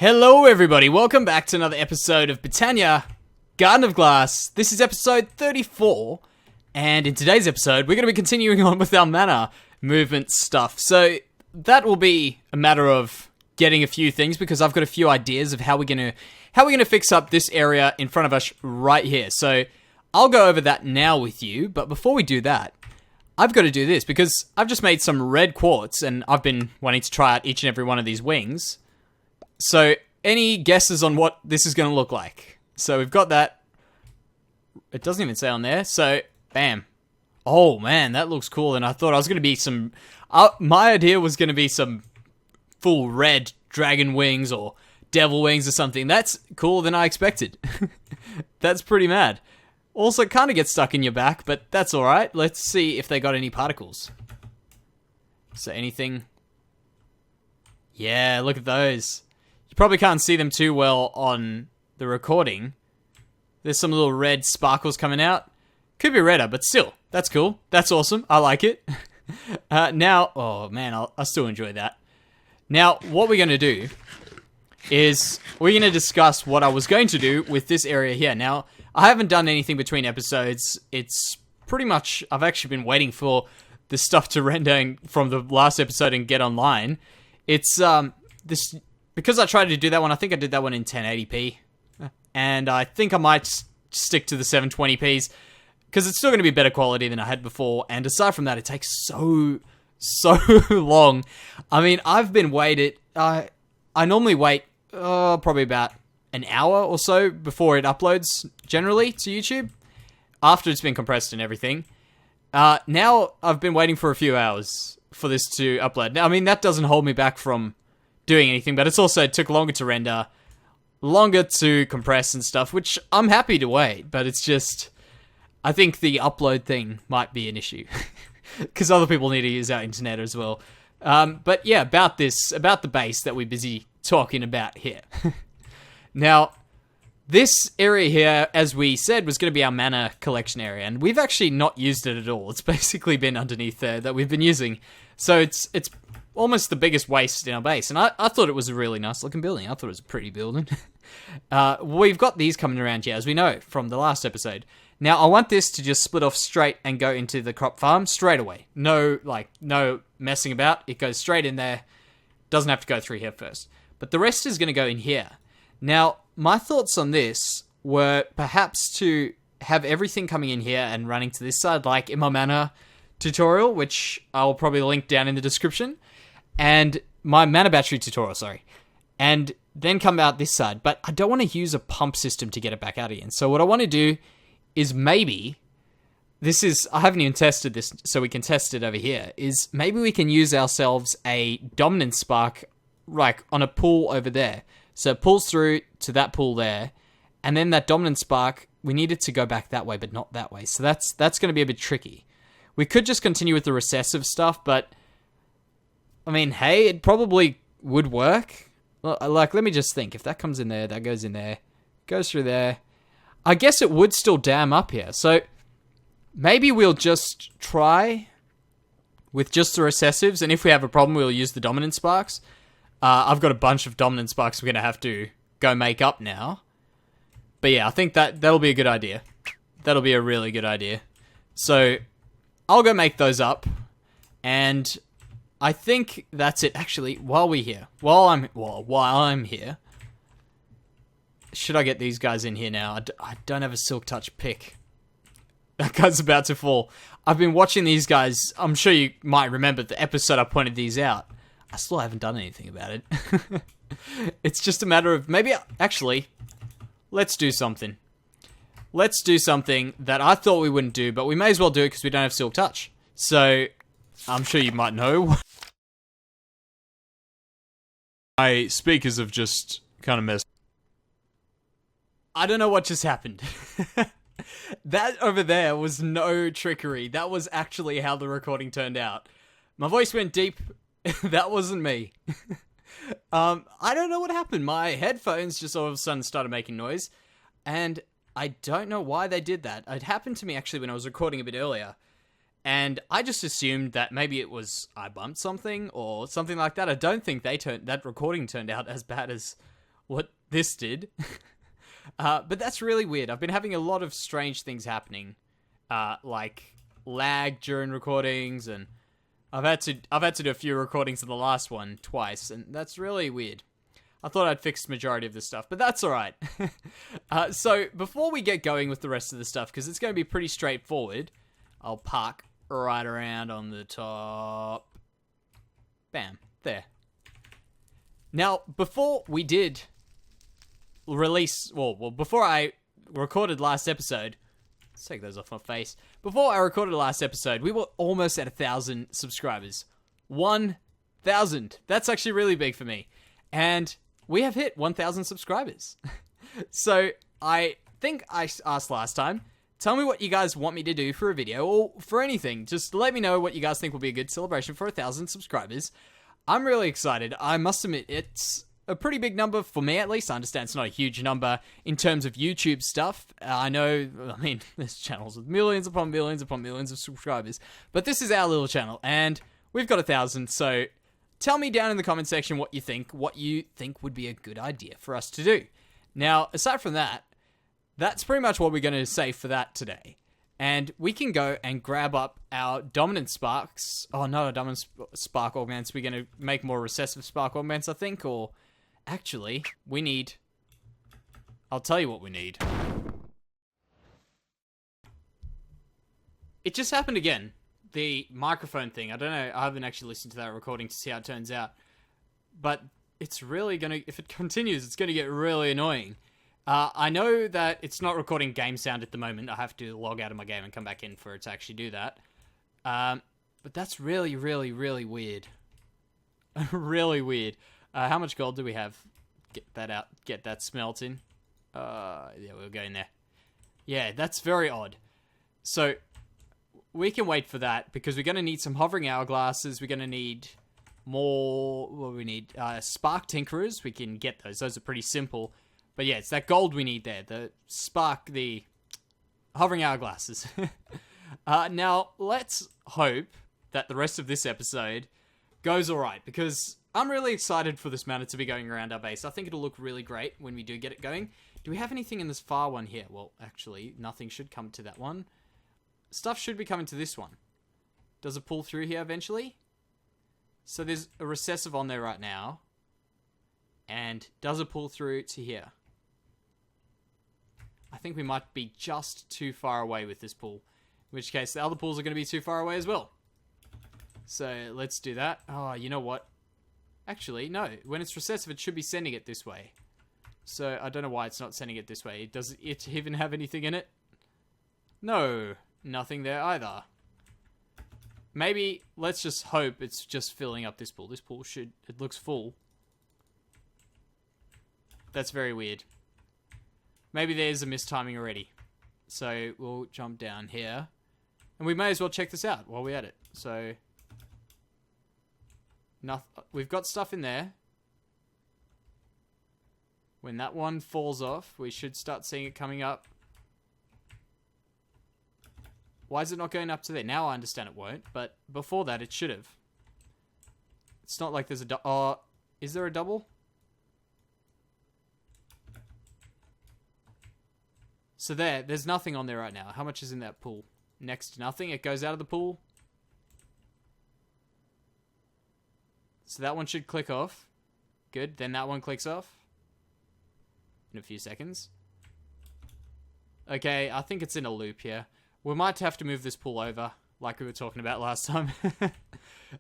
Hello everybody, welcome back to another episode of Botania, Garden of Glass. This is episode 34, and in today's episode, we're going to be continuing on with our mana movement stuff. So, that will be a matter of getting a few things, because I've got a few ideas of how we're going to fix up this area in front of us right here. So, I'll go over that now with you, but before we do that, I've got to do this, because I've just made some red quartz, and I've been wanting to try out each and every one of these wings. So, any guesses on what this is going to look like? So, we've got that. It doesn't even say on there. So, bam. Oh, man, that looks cool. And I thought I was going to be some... my idea was going to be some full red dragon wings or devil wings or something. That's cooler than I expected. That's pretty mad. Also, kind of gets stuck in your back, but that's alright. Let's see if they got any particles. So, anything... Yeah, look at those. You probably can't see them too well on the recording. There's some little red sparkles coming out. Could be redder, but still, that's cool. That's awesome. I like it. Now, oh man, I still enjoy that. Now, what we're going to do is we're going to discuss what I was going to do with this area here. Now, I haven't done anything between episodes. It's pretty much, I've actually been waiting for the stuff to render from the last episode and get online. It's, because I tried to do that one, I think I did that one in 1080p. And I think I might stick to the 720p's, because it's still going to be better quality than I had before. And aside from that, it takes so long. I mean, I've been waited... I normally wait probably about an hour or so before it uploads, generally, to YouTube. After it's been compressed and everything. Now, I've been waiting for a few hours for this to upload. Now, I mean, that doesn't hold me back from doing anything, but it's also took longer to render, longer to compress and stuff, which I'm happy to wait, but it's just, I think the upload thing might be an issue, because other people need to use our internet as well. But yeah, about the base that we're busy talking about here. Now, this area here, as we said, was going to be our mana collection area, and we've actually not used it at all. It's basically been underneath there that we've been using, so it's almost the biggest waste in our base, and I thought it was a really nice looking building. I thought it was a pretty building. We've got these coming around here, as we know from the last episode. Now, I want this to just split off straight and go into the crop farm straight away. No messing about. It goes straight in there. Doesn't have to go through here first. But the rest is going to go in here. Now, my thoughts on this were perhaps to have everything coming in here and running to this side, like in my mana tutorial, which I'll probably link down in the description. And my mana battery tutorial, sorry. And then come out this side. But I don't want to use a pump system to get it back out again. So what I want to do is maybe, I haven't even tested this, so we can test it over here, is maybe we can use ourselves a dominant spark, like on a pool over there. So it pulls through to that pool there. And then that dominant spark, we need it to go back that way, but not that way. So that's going to be a bit tricky. We could just continue with the recessive stuff, but I mean, hey, it probably would work. Like, let me just think. If that comes in there, that goes in there, goes through there. I guess it would still dam up here. So maybe we'll just try with just the recessives, and if we have a problem, we'll use the dominant sparks. I've got a bunch of dominant sparks we're going to have to go make up now. But yeah, I think that'll be a good idea. That'll be a really good idea. So I'll go make those up, and I think that's it. Actually, while I'm here, should I get these guys in here now? I don't have a silk touch pick. That guy's about to fall. I've been watching these guys. I'm sure you might remember the episode I pointed these out. I still haven't done anything about it. It's just a matter of actually, let's do something. Let's do something that I thought we wouldn't do, but we may as well do it because we don't have silk touch. So, I'm sure you might know. My speakers have just kind of messed. I don't know what just happened. That over there was no trickery. That was actually how the recording turned out. My voice went deep. That wasn't me. I don't know what happened. My headphones just all of a sudden started making noise. And I don't know why they did that. It happened to me actually when I was recording a bit earlier. And I just assumed that maybe it was I bumped something or something like that. I don't think that recording turned out as bad as what this did. But that's really weird. I've been having a lot of strange things happening, like lag during recordings, and I've had to do a few recordings of the last one twice, and that's really weird. I thought I'd fixed the majority of this stuff, but that's alright. So, before we get going with the rest of the stuff, because it's going to be pretty straightforward, I'll park right around on the top. Bam. There. Now, before we did release... Well, before I recorded last episode... Let's take those off my face. Before I recorded last episode, we were almost at 1,000 subscribers. 1,000. That's actually really big for me. And we have hit 1,000 subscribers. So, I think I asked last time, tell me what you guys want me to do for a video, or for anything. Just let me know what you guys think will be a good celebration for 1,000 subscribers. I'm really excited. I must admit, it's a pretty big number for me, at least. I understand it's not a huge number in terms of YouTube stuff. I mean, there's channels with millions upon millions upon millions of subscribers. But this is our little channel, and we've got 1,000, so... Tell me down in the comment section what you think would be a good idea for us to do. Now, aside from that, that's pretty much what we're going to say for that today. And we can go and grab up our dominant sparks. Oh, not a dominant spark augments. We're going to make more recessive spark augments, I think. Or, actually, we need... I'll tell you what we need. It just happened again. The microphone thing, I don't know, I haven't actually listened to that recording to see how it turns out, but it's really gonna, if it continues, it's gonna get really annoying. I know that it's not recording game sound at the moment. I have to log out of my game and come back in for it to actually do that. But that's really, really, really weird. Really weird. How much gold do we have? Get that out, get that smelt in. Yeah, we'll go in there. Yeah, that's very odd. So... we can wait for that, because we're going to need some hovering hourglasses. We're going to need more... What do we need? Spark tinkerers. We can get those. Those are pretty simple. But yeah, it's that gold we need there. The hovering hourglasses. Now, let's hope that the rest of this episode goes alright, because I'm really excited for this manor to be going around our base. I think it'll look really great when we do get it going. Do we have anything in this far one here? Well, actually, nothing should come to that one. Stuff should be coming to this one. Does it pull through here eventually? So there's a recessive on there right now. And does it pull through to here? I think we might be just too far away with this pull. In which case, the other pulls are going to be too far away as well. So let's do that. Oh, you know what? Actually, no. When it's recessive, it should be sending it this way. So I don't know why it's not sending it this way. Does it even have anything in it? No. Nothing there either. Maybe, let's just hope it's just filling up this pool. This pool should... it looks full. That's very weird. Maybe there's a mistiming already. So, we'll jump down here. And we may as well check this out while we're at it. So... we've got stuff in there. When that one falls off, we should start seeing it coming up. Why is it not going up to there? Now I understand it won't, but before that it should have. It's not like there's a oh, is there a double? So there's nothing on there right now. How much is in that pool? Next to nothing. It goes out of the pool. So that one should click off. Good. Then that one clicks off. In a few seconds. Okay, I think it's in a loop here. We might have to move this pool over, like we were talking about last time.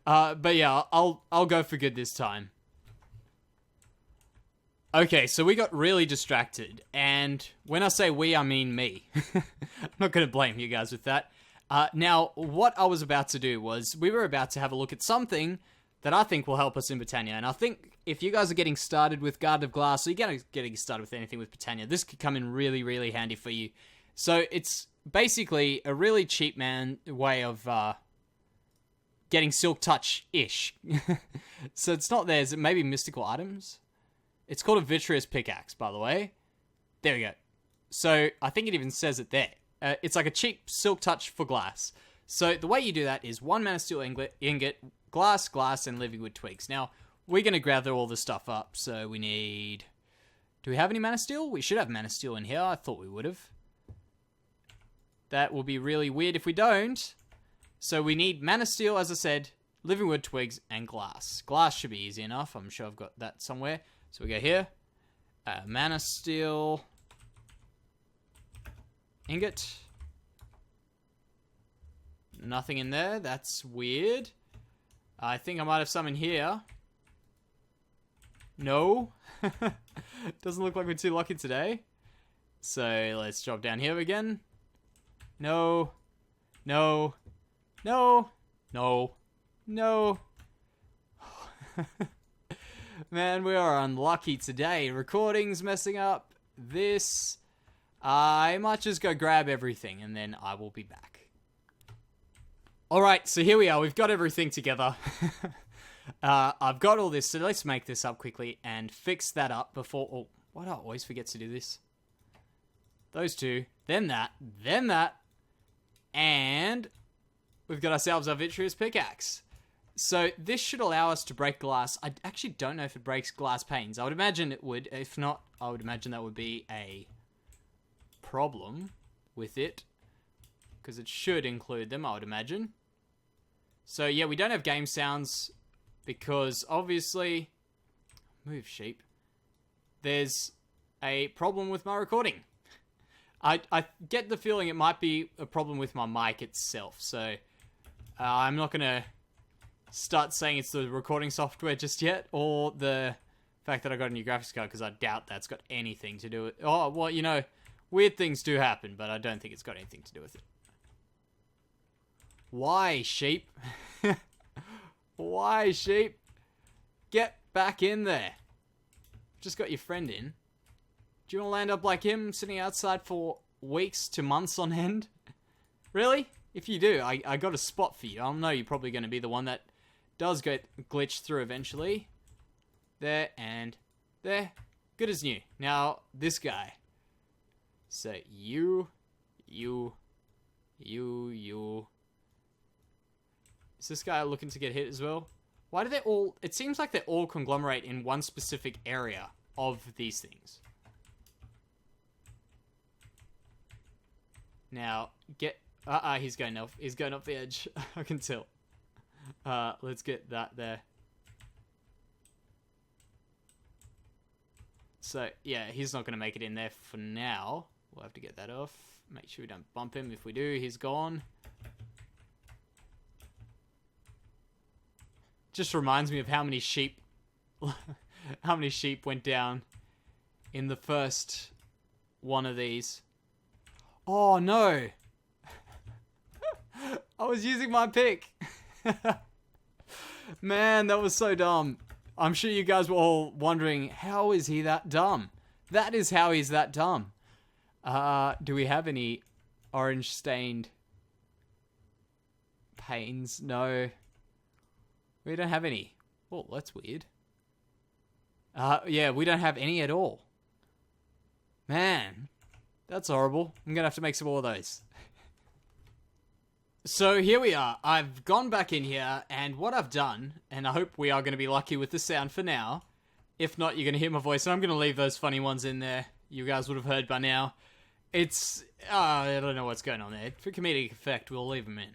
But yeah, I'll go for good this time. Okay, so we got really distracted, and when I say we, I mean me. I'm not going to blame you guys with that. Now, what I was about to do was, we were about to have a look at something that I think will help us in Botania, and I think if you guys are getting started with Garden of Glass, or you're getting started with anything with Botania, this could come in really, really handy for you. So, it's basically a really cheap way of getting Silk Touch-ish. So it's not there. Is it maybe mystical items? It's called a vitreous pickaxe, by the way. There we go. So I think it even says it there. It's like a cheap Silk Touch for glass. So the way you do that is 1 mana steel ingot, glass, and living wood twigs. Now, we're going to gather all this stuff up. So we need Do we have any mana steel? We should have mana steel in here. I thought we would have. That will be really weird if we don't. So we need mana steel, as I said, living wood, twigs, and glass. Glass should be easy enough. I'm sure I've got that somewhere. So we go here. Mana steel. Ingot. Nothing in there. That's weird. I think I might have some in here. No. Doesn't look like we're too lucky today. So let's drop down here again. No. No. No. No. No. Man, we are unlucky today. Recording's messing up. This. I might just go grab everything and then I will be back. Alright, so here we are. We've got everything together. I've got all this, so let's make this up quickly and fix that up before... Oh, why do I always forget to do this? Those two. Then that. Then that. And we've got ourselves our vitreous pickaxe. So this should allow us to break glass. I actually don't know if it breaks glass panes. I would imagine it would. If not, I would imagine that would be a problem with it. Because it should include them, I would imagine. So yeah, we don't have game sounds because obviously... Move, sheep. There's a problem with my recording. I get the feeling it might be a problem with my mic itself. So I'm not going to start saying it's the recording software just yet, or the fact that I got a new graphics card, because I doubt that's got anything to do with... Oh, well, you know, weird things do happen, but I don't think it's got anything to do with it. Why, sheep? Why, sheep? Get back in there. Just got your friend in. Do you want to land up like him, sitting outside for weeks to months on end? Really? If you do, I got a spot for you. I know you're probably going to be the one that does get glitched through eventually. There and there. Good as new. Now, this guy. So, you. Is this guy looking to get hit as well? Why do they all... It seems like they all conglomerate in one specific area of these things. Now, get... he's going off. He's going off the edge. I can tell. Let's get that there. So, yeah, he's not going to make it in there for now. We'll have to get that off. Make sure we don't bump him. If we do, he's gone. Just reminds me of how many sheep... how many sheep went down in the first one of these. Oh, no! I was using my pick! Man, that was so dumb. I'm sure you guys were all wondering, how is he that dumb? That is how he's that dumb. Do we have any orange-stained panes? No. We don't have any. Oh, that's weird. Yeah, we don't have any at all. Man, that's horrible. I'm going to have to make some more of those. So here we are. I've gone back in here, and what I've done, and I hope we are going to be lucky with the sound for now. If not, you're going to hear my voice, and I'm going to leave those funny ones in there. You guys would have heard by now. It's... I don't know what's going on there. For comedic effect, we'll leave them in.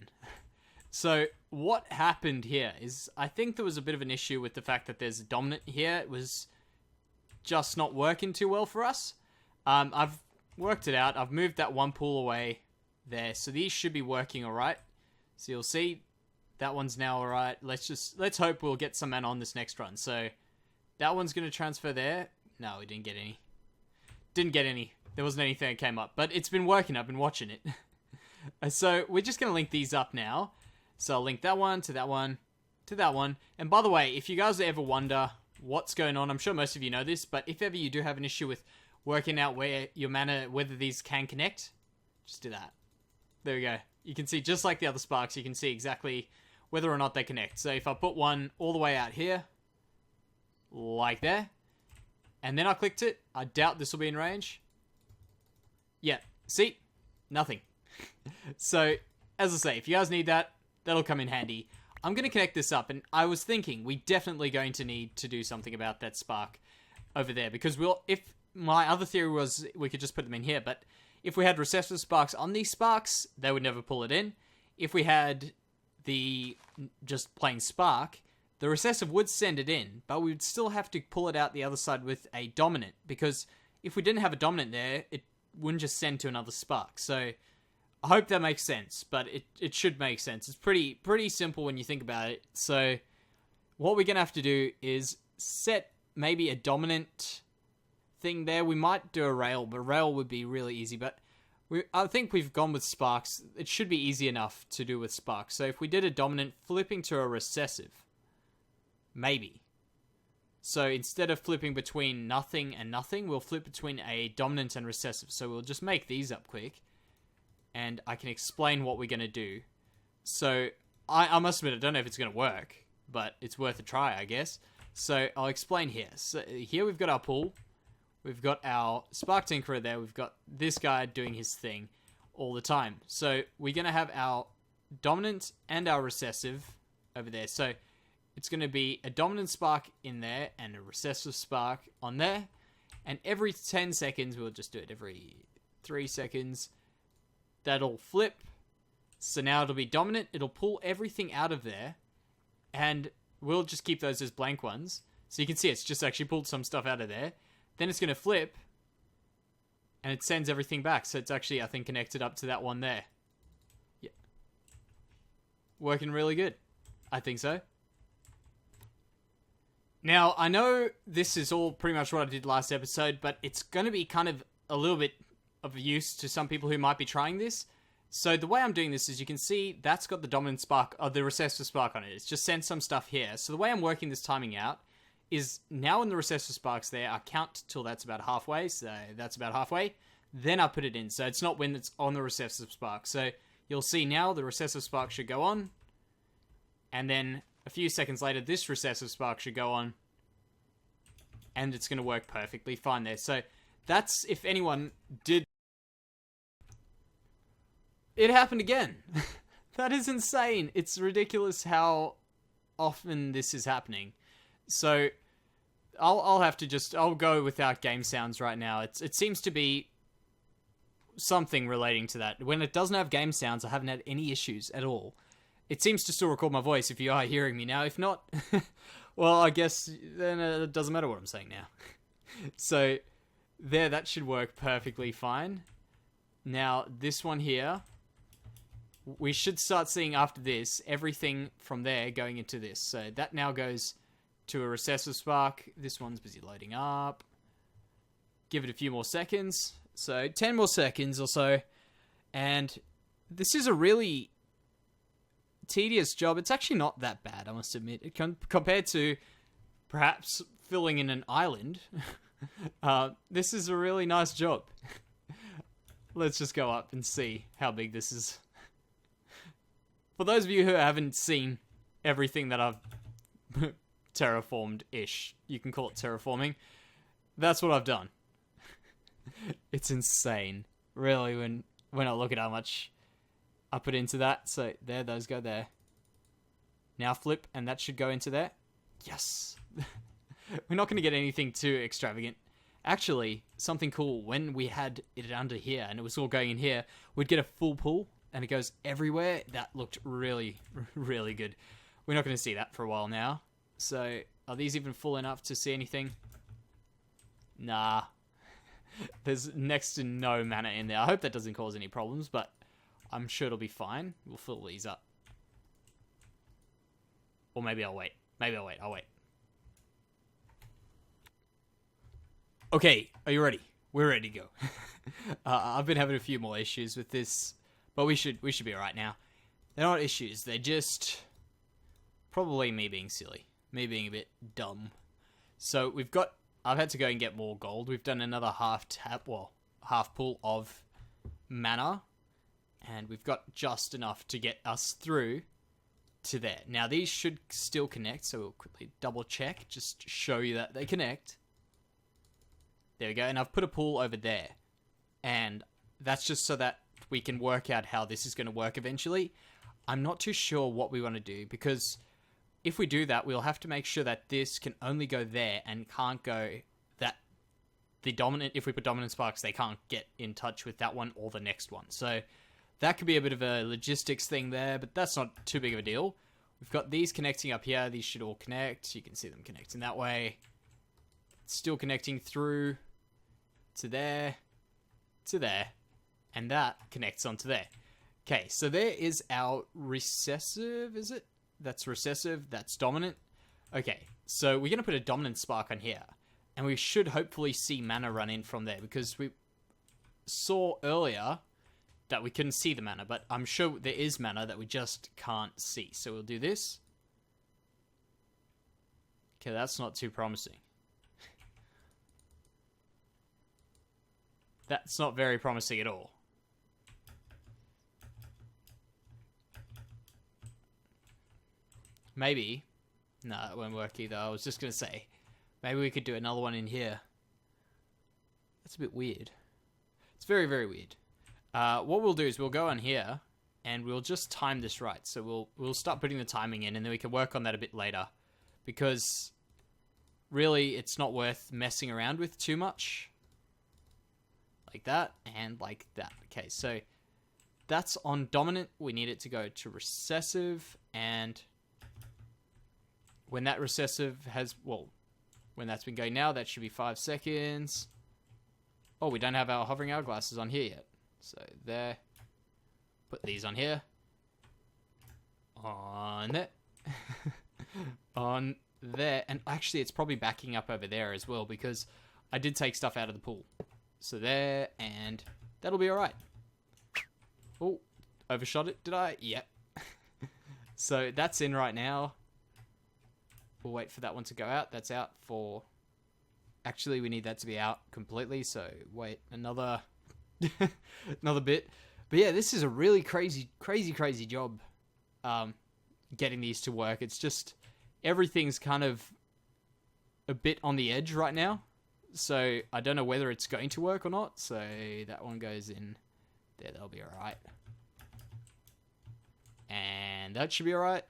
So, what happened here is, I think there was a bit of an issue with the fact that there's a dominant here. It was just not working too well for us. I've worked it out. I've moved that one pool away there. So these should be working alright. So you'll see that one's now alright. Let's hope we'll get some mana on this next run. So, that one's going to transfer there. No, we didn't get any. Didn't get any. There wasn't anything that came up. But it's been working. I've been watching it. So, we're just going to link these up now. So I'll link that one to that one to that one. And by the way, if you guys ever wonder what's going on, I'm sure most of you know this, but if ever you do have an issue with working out where your mana, whether these can connect, just do that. There we go. You can see, just like the other sparks, you can see exactly whether or not they connect. So if I put one all the way out here, like there, and then I clicked it, I doubt this will be in range. Yeah, see? Nothing. So, as I say, if you guys need that, that'll come in handy. I'm going to connect this up, and I was thinking we definitely going to need to do something about that spark over there, because if my other theory was we could just put them in here, but if we had recessive sparks on these sparks, they would never pull it in. If we had the just plain spark, the recessive would send it in, but we would still have to pull it out the other side with a dominant, because if we didn't have a dominant there, it wouldn't just send to another spark. So I hope that makes sense, but it should make sense. It's pretty simple when you think about it. So what we're going to have to do is set maybe a dominant thing there. We might do a rail, but rail would be really easy, but I think we've gone with sparks. It should be easy enough to do with sparks. So if we did a dominant flipping to a recessive, maybe. So instead of flipping between nothing and nothing, we'll flip between a dominant and recessive. So we'll just make these up quick, and I can explain what we're going to do. So I must admit, I don't know if it's going to work, but it's worth a try, I guess. So I'll explain here. So here we've got our pool. We've got our spark tinkerer there. We've got this guy doing his thing all the time. So we're going to have our dominant and our recessive over there. So it's going to be a dominant spark in there and a recessive spark on there. And every 10 seconds, we'll just do it every 3 seconds. That'll flip. So now it'll be dominant. It'll pull everything out of there. And we'll just keep those as blank ones. So you can see it's just actually pulled some stuff out of there. Then it's going to flip. And it sends everything back. So it's actually, I think, connected up to that one there. Yeah. Working really good. I think so. Now, I know this is all pretty much what I did last episode, but it's going to be kind of a little bit of use to some people who might be trying this. So the way I'm doing this is you can see that's got the dominant spark, or the recessive spark on it. It's just sent some stuff here. So the way I'm working this timing out is now when the recessive spark's there, I count till that's about halfway. So that's about halfway. Then I put it in. So it's not when it's on the recessive spark. So you'll see now the recessive spark should go on. And then a few seconds later, this recessive spark should go on. And it's going to work perfectly fine there. So that's, if anyone did... It happened again. That is insane. It's ridiculous how often this is happening. So I'll have to just... I'll go without game sounds right now. It seems to be something relating to that. When it doesn't have game sounds, I haven't had any issues at all. It seems to still record my voice if you are hearing me now. If not, well, I guess then it doesn't matter what I'm saying now. So there, that should work perfectly fine. Now, this one here, we should start seeing after this, everything from there going into this. So that now goes to a recessive spark. This one's busy loading up. Give it a few more seconds. So 10 more seconds or so. And this is a really tedious job. It's actually not that bad, I must admit. Compared to perhaps filling in an island, this is a really nice job. Let's just go up and see how big this is. For those of you who haven't seen everything that I've terraformed-ish, you can call it terraforming, that's what I've done. It's insane, really, when I look at how much I put into that. So there, those go there. Now flip, and that should go into there. Yes. We're not going to get anything too extravagant. Actually, something cool, when we had it under here and it was all going in here, we'd get a full pull and it goes everywhere. That looked really, really good. We're not going to see that for a while now. So are these even full enough to see anything? Nah. There's next to no mana in there. I hope that doesn't cause any problems, but I'm sure it'll be fine. We'll fill these up. Or maybe I'll wait. I'll wait. Okay, are you ready? We're ready to go. I've been having a few more issues with this, but we should be alright now. They're not issues, they're just probably me being silly. Me being a bit dumb. So I've had to go and get more gold. We've done another half pull of mana. And we've got just enough to get us through to there. Now, these should still connect, so we'll quickly double check, just show you that they connect. There we go, and I've put a pool over there. And that's just so that we can work out how this is going to work eventually. I'm not too sure what we want to do, because if we do that, we'll have to make sure that this can only go there and can't go the dominant, if we put dominant sparks, they can't get in touch with that one or the next one. So that could be a bit of a logistics thing there, but that's not too big of a deal. We've got these connecting up here. These should all connect. You can see them connecting that way. Still connecting through to there, and that connects onto there. Okay, so there is our recessive, is it? That's recessive, that's dominant. Okay, so we're going to put a dominant spark on here, and we should hopefully see mana run in from there, because we saw earlier that we couldn't see the mana, but I'm sure there is mana that we just can't see. So we'll do this. Okay, that's not too promising. That's not very promising at all. Maybe. No, it won't work either. I was just going to say, maybe we could do another one in here. That's a bit weird. It's very, very weird. What we'll do is we'll go on here, and we'll just time this right. So we'll start putting the timing in, and then we can work on that a bit later. Because, really, it's not worth messing around with too much. Like that, and like that. Okay, so that's on dominant. We need it to go to recessive, and when that recessive has, well, when that's been going now, that should be 5 seconds. Oh, we don't have our hovering hourglasses on here yet. So there. Put these on here. On there. On there. And actually, it's probably backing up over there as well, because I did take stuff out of the pool. So there, and that'll be alright. Oh, overshot it, did I? Yep. So that's in right now. We'll wait for that one to go out. That's out for... Actually, we need that to be out completely, so wait another... another bit. But yeah, this is a really crazy job getting these to work. It's just... Everything's kind of a bit on the edge right now. So I don't know whether it's going to work or not. So that one goes in there. That'll be alright. And that should be alright.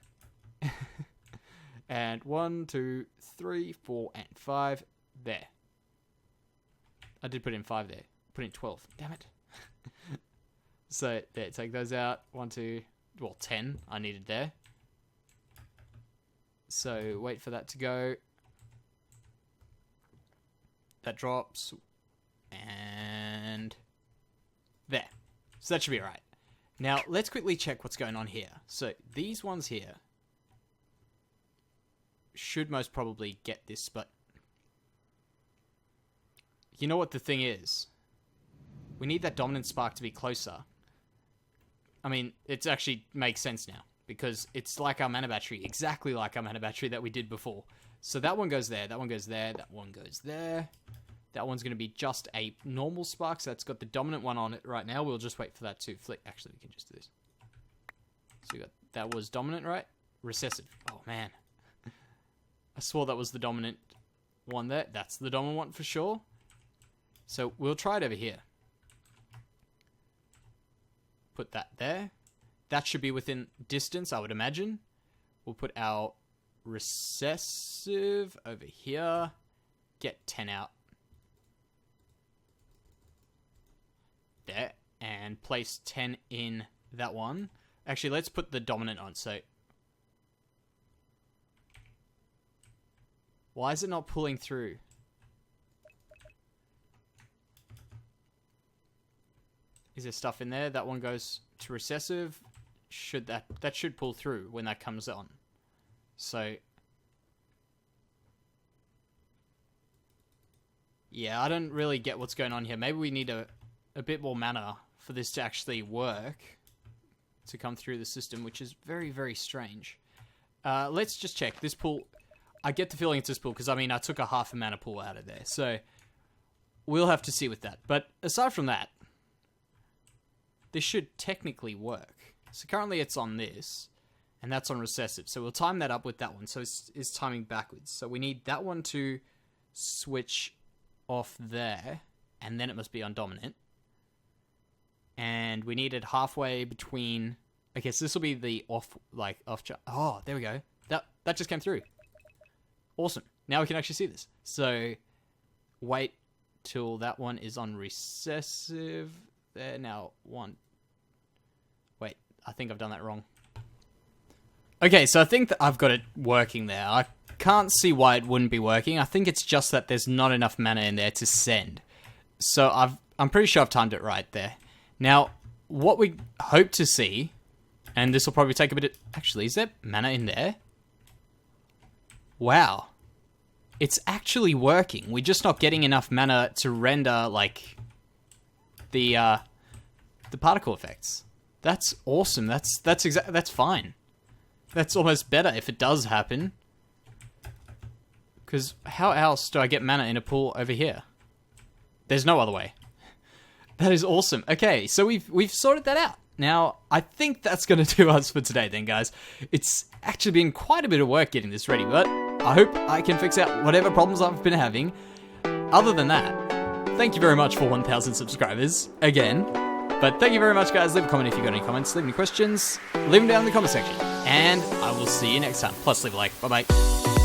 And 1, 2, 3, 4, and 5. There. I did put in 5 there. Put in 12. Damn it. So there, take those out. 1, 2, well, 10 I needed there. So wait for that to go. That drops, and there. So that should be alright. Now, let's quickly check what's going on here. So, these ones here should most probably get this, but you know what the thing is? We need that dominant spark to be closer. I mean, it actually makes sense now, because it's like our mana battery, exactly like our mana battery that we did before. So that one goes there, that one goes there, that one goes there. That one's going to be just a normal spark, so that's got the dominant one on it right now. We'll just wait for that to flick. Actually, we can just do this. So we got, that was dominant, right? Recessive. Oh, man. I swore that was the dominant one there. That's the dominant one for sure. So we'll try it over here. Put that there. That should be within distance, I would imagine. We'll put our recessive over here. Get 10 out. There. And place 10 in that one. Actually, let's put the dominant on. So, why is it not pulling through? Is there stuff in there? That one goes to recessive. Should that should pull through when that comes on. So, yeah, I don't really get what's going on here. Maybe we need a bit more mana for this to actually work, to come through the system, which is very, very strange. Let's just check. This pool, I get the feeling it's this pool, because, I mean, I took a half a mana pool out of there. So, we'll have to see with that. But aside from that, this should technically work. So, currently it's on this, and that's on recessive. So, we'll time that up with that one. So, it's timing backwards. So, we need that one to switch off there, and then it must be on dominant. And we need it halfway between... Okay, so this will be the off chart. Oh, there we go. That just came through. Awesome. Now we can actually see this. So, wait till that one is on recessive. There, now one. Wait, I think I've done that wrong. Okay, so I think that I've got it working there. I can't see why it wouldn't be working. I think it's just that there's not enough mana in there to send. So I'm pretty sure I've timed it right there. Now, what we hope to see, and this will probably take a bit of... Actually, is there mana in there? Wow. It's actually working. We're just not getting enough mana to render, like, the particle effects. That's awesome. That's fine. That's almost better if it does happen. Because how else do I get mana in a pool over here? There's no other way. That is awesome. Okay, so we've sorted that out. Now, I think that's going to do us for today then, guys. It's actually been quite a bit of work getting this ready, but I hope I can fix out whatever problems I've been having. Other than that, thank you very much for 1,000 subscribers, again. But thank you very much, guys. Leave a comment if you've got any comments. Leave any questions. Leave them down in the comment section. And I will see you next time. Plus, leave a like. Bye-bye.